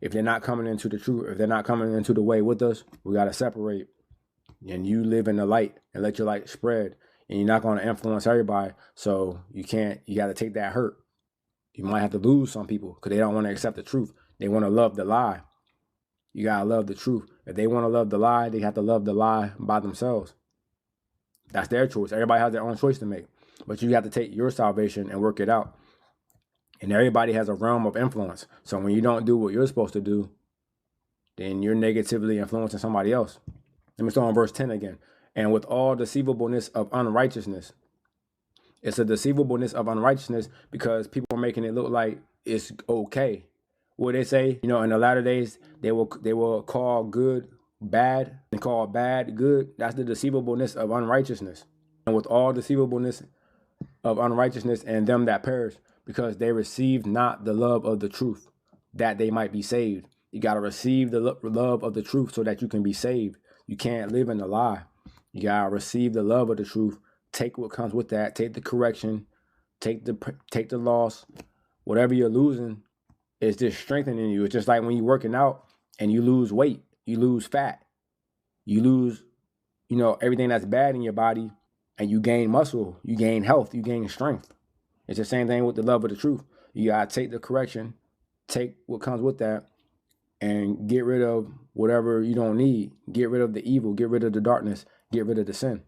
if they're not coming into the truth, if they're not coming into the way with us, we got to separate. And you live in the light and let your light spread. And you're not going to influence everybody. So you got to take that hurt. You might have to lose some people because they don't want to accept the truth. They want to love the lie. You got to love the truth. If they want to love the lie, they have to love the lie by themselves. That's their choice. Everybody has their own choice to make. But you have to take your salvation and work it out. And everybody has a realm of influence. So when you don't do what you're supposed to do, then you're negatively influencing somebody else. Let me start on verse 10 again. And with all deceivableness of unrighteousness. It's a deceivableness of unrighteousness because people are making it look like it's okay. What they say, in the latter days, they will call good bad and call bad good. That's the deceivableness of unrighteousness. And with all deceivableness of unrighteousness and them that perish, because they received not the love of the truth, that they might be saved. You got to receive the love of the truth so that you can be saved. You can't live in the lie. You got to receive the love of the truth. Take what comes with that. Take the correction. Take the loss. Whatever you're losing is just strengthening you. It's just like when you're working out and you lose weight, you lose fat, you lose, everything that's bad in your body, and you gain muscle, you gain health, you gain strength. It's the same thing with the love of the truth. You got to take the correction, take what comes with that, and get rid of whatever you don't need. Get rid of the evil, get rid of the darkness, get rid of the sin,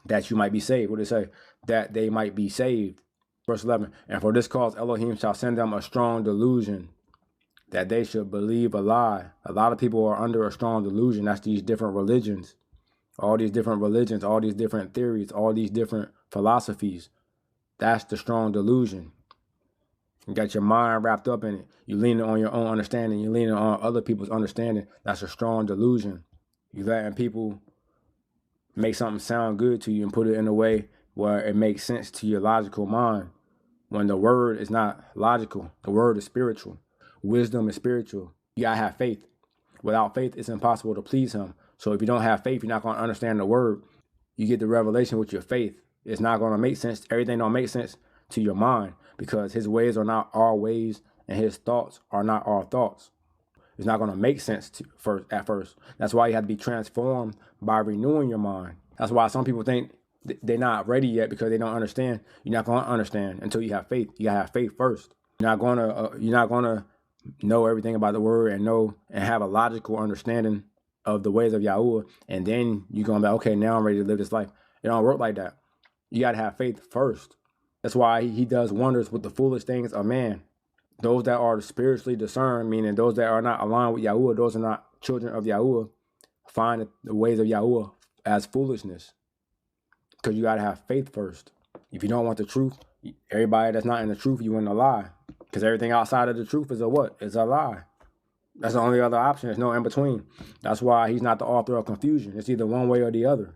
that you might be saved. What did it say? That they might be saved. Verse 11, and for this cause Elohim shall send them a strong delusion, that they should believe a lie. A lot of people are under a strong delusion. That's these different religions, all these different theories, all these different philosophies. That's the strong delusion. You got your mind wrapped up in it. You leaning on your own understanding. You're leaning on other people's understanding. That's a strong delusion. You letting people make something sound good to you and put it in a way where it makes sense to your logical mind, when the word is not logical. The word is spiritual. Wisdom is spiritual. You gotta have faith. Without faith, it's impossible to please him. So if you don't have faith, you're not going to understand the word. You get the revelation with your faith. It's not going to make sense. Everything don't make sense to your mind because his ways are not our ways and his thoughts are not our thoughts. It's not going to make sense at first. That's why you have to be transformed by renewing your mind. That's why some people think they're not ready yet because they don't understand. You're not going to understand until you have faith. You got to have faith first. You're not going to know everything about the word and have a logical understanding of the ways of Yahuwah, and then you're going to be, okay, now I'm ready to live this life. It don't work like that. You got to have faith first. That's why he does wonders with the foolish things of man. Those that are spiritually discerned, meaning those that are not aligned with Yahuwah, those are not children of Yahuwah, find the ways of Yahuwah as foolishness. Because you got to have faith first. If you don't want the truth, everybody that's not in the truth, you in the lie. Because everything outside of the truth is a what? It's a lie. That's the only other option. There's no in between. That's why he's not the author of confusion. It's either one way or the other.